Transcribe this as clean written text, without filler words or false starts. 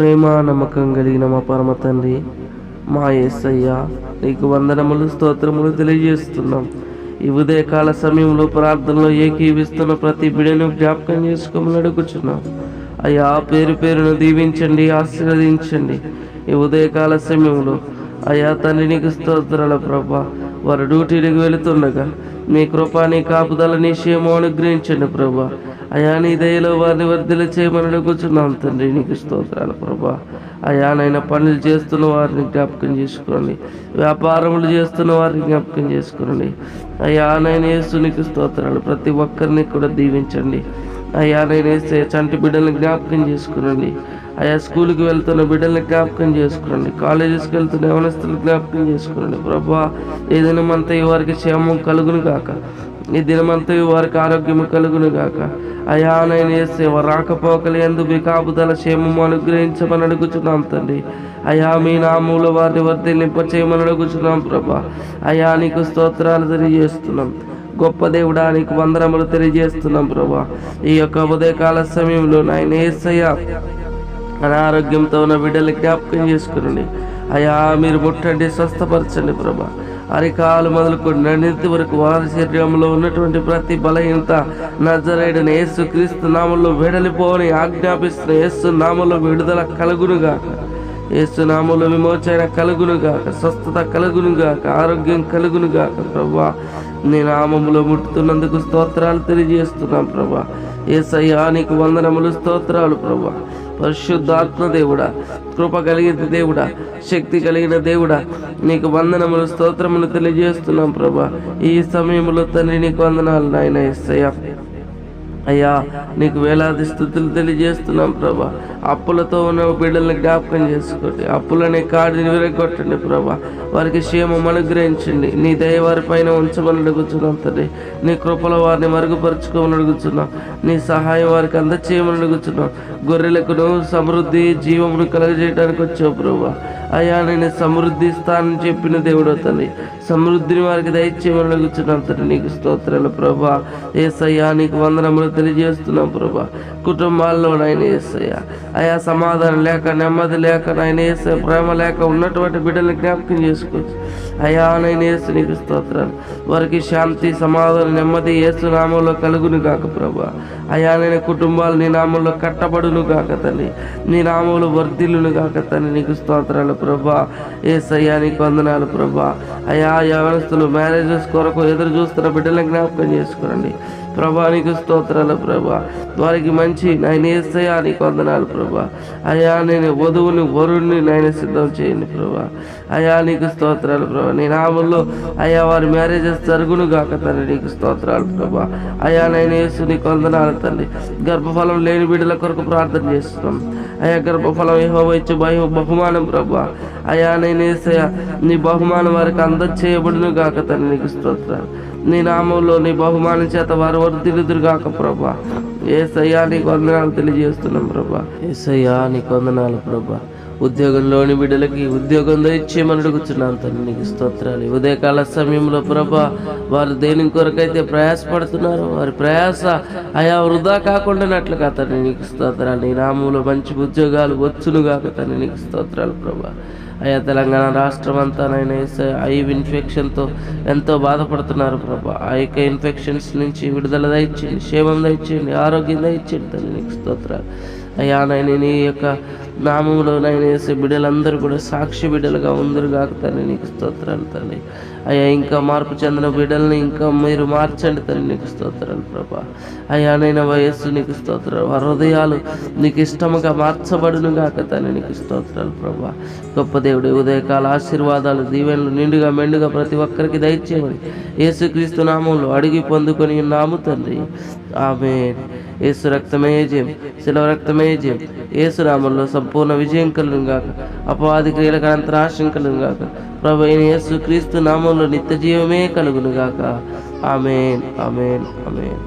ప్రేమ నమ్మకం కలిగిన మా పరమ తండ్రి, మా యేసయ్య, నీకు వందనములు స్తోత్రములు తెలియజేస్తున్నాం. ఈ ఉదయకాల సమయంలో ప్రార్థనలో ఏకీవిస్తున్న ప్రతి బిడను జ్ఞాపకం చేసుకోమని అడుగుచున్నాం. అయ్యా, పేరు పేరును దీవించండి, ఆశీర్వదించండి. ఈ ఉదయకాల సమయంలో అయ్యా తండ్రి, నీకు స్తోత్రాల ప్రభా. వారు డ్యూటీలకు వెళుతుండగా నీ కృప, నీ కాపుదల, నీ క్షేమం అనుగ్రహించండి ప్రభా. అయా, నీ దయలో వారిని వర్ధిల్ల చేయమని అడుగుచున్నాం తండ్రి, నీకు స్తోత్రాలు ప్రభా. అయా నైనా పనులు చేస్తున్న వారిని జ్ఞాపకం చేసుకోండి, వ్యాపారములు చేస్తున్న వారిని జ్ఞాపకం చేసుకోండి. అయా నైనా యేసు, నీకు స్తోత్రాలు. ప్రతి ఒక్కరిని కూడా దీవించండి. అయ్యా నేను వేస్తే చంటి బిడ్డల్ని జ్ఞాపకం చేసుకునండి. అయా స్కూల్కి వెళ్తున్న బిడ్డల్ని జ్ఞాపకం చేసుకునండి. కాలేజెస్కి వెళ్తున్న యవనస్తులు జ్ఞాపకం చేసుకునండి ప్రభా. ఈ దినమంతా వారికి క్షేమం కలుగును గాక, ఈ దినమంతా వారికి ఆరోగ్యము కలుగును గాక. అయా నేను వేస్తే వారు రాకపోకలు ఎందు మీ కాపుదల క్షేమము అనుగ్రహించమని అడుగుచున్నాం తండ్రి. అయా మీ నామములో వారిని వర్ధిల్లింప చేయమని అడుగుచున్నాం ప్రభా. అయా నీకు స్తోత్రాలు తెలియజేస్తున్నాం. గొప్ప దేవుడా, నీకు వందనములు తెలియజేస్తున్నాం ప్రభా. ఈ యొక్క ఉదయకాల సమయంలో నాయన యేసయ్య, అనారోగ్యంతో ఉన్న బిడ్డల్ని జ్ఞాపకం చేసుకునండి. అయా మీరు ముట్టండి, స్వస్థపరచండి ప్రభా. అరికాలు మొదలుకొని నడినెత్తి వరకు వారి శరీరంలో ఉన్నటువంటి ప్రతి బలహీనత నజరేయుడైన యేసు క్రీస్తు నామంలో వెడలిపోని ఆజ్ఞాపిస్తున్న యేసు నామంలో విడుదల కలుగునుగాక, యేసు నామంలో విమోచన కలుగునుగాక, స్వస్థత కలుగునుగాక, ఆరోగ్యం కలుగునుగాక ప్రభా. నీ నామములో ముట్టుతున్నందుకు స్తోత్రాలు తెలియజేస్తున్నాం ప్రభా. యేసయ్యా నీకు వందనములు, స్తోత్రాలు ప్రభా. పరిశుద్ధాత్మ దేవుడా, కృప కలిగిన దేవుడా, శక్తి కలిగిన దేవుడా, నీకు వందనములు, స్తోత్రములు తెలియజేస్తున్నాం ప్రభా. ఈ సమయంలో తండ్రి నీకు వందనాలు నాయన యేసయ్యా. అయ్యా నీకు వేలాది స్తుతులు తెలియజేస్తున్నాం ప్రభా. అప్పులతో ఉన్న బిడ్డల్ని జ్ఞాపకం చేసుకోండి, అప్పులనే కాడిని విరగొట్టండి ప్రభా. వారికి క్షేమం అనుగ్రహించండి. నీ దయ వారి పైన ఉంచమని అడుగుతున్నాం తండ్రి. నీ కృపలో వారిని మరుగుపరుచుకోమని అడుగుతున్నాం. నీ సహాయం వారికి అందచేయమని అడుగుతున్నాం. గొర్రెలకు సమృద్ధి జీవమును కలగజేయడానికి వచ్చావు ప్రభా. అయ్యా నేను సమృద్ధి ఇస్తానని చెప్పిన దేవుడు తండ్రి, సమృద్ధిని వారికి దయచేయమని అడుగుతున్నాం తండ్రి. నీకు స్తోత్రాలు ప్రభా. యేసయ్యా నీకు వందనములు తెలియజేస్తున్నాం ప్రభా. కుటుంబాల్లో నాయన యేసయ్యా, అయా సమాధానం లేక, నెమ్మది లేక, నాయన యేసయ్య ప్రేమ లేక ఉన్నటువంటి బిడ్డల్ని జ్ఞాపకం చేసుకోవచ్చు. అయా నైనా యేసు నీకు స్తోత్రాలు. వారికి శాంతి, సమాధానం, నెమ్మది యేసు నామంలో కలుగును గాక ప్రభా. అయా నేను కుటుంబాలు నీ నామంలో కట్టబడును గాక తండ్రి, నీ నామంలో వర్ధిల్లును గాక తండ్రి. నీకు స్తోత్రాలు ప్రభా. యేసయ్యా నీకు వందనాలు ప్రభా. అయా యవనస్తులు మ్యారేజెస్ కొరకు ఎదురు చూస్తున్న బిడ్డలను జ్ఞాపకం చేసుకోండి ప్రభా. నీకు స్తోత్రాలు ప్రభా. వారికి మంచి నాయన యేసయ్యా నీకు వందనాలు ప్రభా. అయా నేను వధువుని వరుణ్ణి నాయన సిద్ధం చేయండి ప్రభా. అయా నీకు స్తోత్రాలు ప్రభా. నీ నామంలో అయా వారి మ్యారేజెస్ జరుగును గాక తండ్రి. నీకు స్తోత్రాలు ప్రభా. అయా నైనా యేసు నీకు వందనాలు తండ్రి. గర్భఫలం లేని బిడ్డల కొరకు ప్రార్థన చేస్తున్నాం. అయా గర్భఫలం యెహోవా ఇచ్చే బహుమానం ప్రభా. అయా నైనా యేసయ్యా నీ బహుమానం వారికి అందచేయబడును గాక తండ్రి. నీకు స్తోత్రాలు. నీ నామంలో నీ బహుమానం చేత వారు వర్ధిల్లుదురు గాక ప్రభా. యేసయ్యా నీకు వందనాలు తెలియజేస్తున్నాం ప్రభా. యేసయ్యా నీకు వందనాలు ప్రభా. ఉద్యోగంలోని బిడ్డలకి ఉద్యోగం దయచేయమని అడుగుతున్నాను తండ్రి. నీకు స్తోత్రాలు. ఉదయకాల సమయంలో ప్రభా వారు దేని కొరకైతే ప్రయాసపడుతున్నారో వారి ప్రయాస అయా వృధా కాకుండానట్లుగా తండ్రి. నీకు స్తోత్రాలు. నీ నామంలో మంచి ఉద్యోగాలు వచ్చునుగాక తండ్రి. నీకు స్తోత్రాలు ప్రభా. అయా తెలంగాణ రాష్ట్రం అంతా నైనా ఐవ్ ఇన్ఫెక్షన్తో ఎంతో బాధపడుతున్నారు ప్రభా. ఆ యొక్క ఇన్ఫెక్షన్స్ నుంచి విడుదల దయచేయండి, క్షేమం దయచేయండి, ఆరోగ్యం దయచేయండి తండ్రి. నీకు స్తోత్రాలు. అయ్యా నైనా నీ యొక్క నామంలో నైనా వేసే బిడ్డలందరూ కూడా సాక్షి బిడ్డలుగా ఉందరు కాక తండ్రి. నీకు స్తోత్రాలు తండ్రి. అయ్యా ఇంకా మార్పు చెందిన బిడ్డల్ని ఇంకా మీరు మార్చండి తండ్రి. నీకు స్తోత్రాలు ప్రభా. అయ్యా నైనా వయస్సు నీకు స్తోత్రాలు. వారి హృదయాలు నీకు ఇష్టముగా మార్చబడును గాక తండ్రి. నీకు స్తోత్రాలు ప్రభా. గొప్ప దేవుడు, ఉదయకాల ఆశీర్వాదాలు దీవెనలు నిండుగా మెండుగా ప్రతి ఒక్కరికి దయచేయమని యేసుక్రీస్తు నామంలో అడిగి పొందుకొని ఉన్నాము తండ్రి. ఆమేన్. యేసు రక్తమే జయం, శిలువ రక్తమే జయం. యేసు నామంలో సంపూర్ణ విజయం కలుగును గాక, అపవాది క్రియలకు అంతరాశం కలుగును గాక. ప్రభు అయిన యేసు క్రీస్తు నామంలో నిత్య జీవమే కలుగును గాక. ఆమేన్, ఆమేన్, ఆమేన్.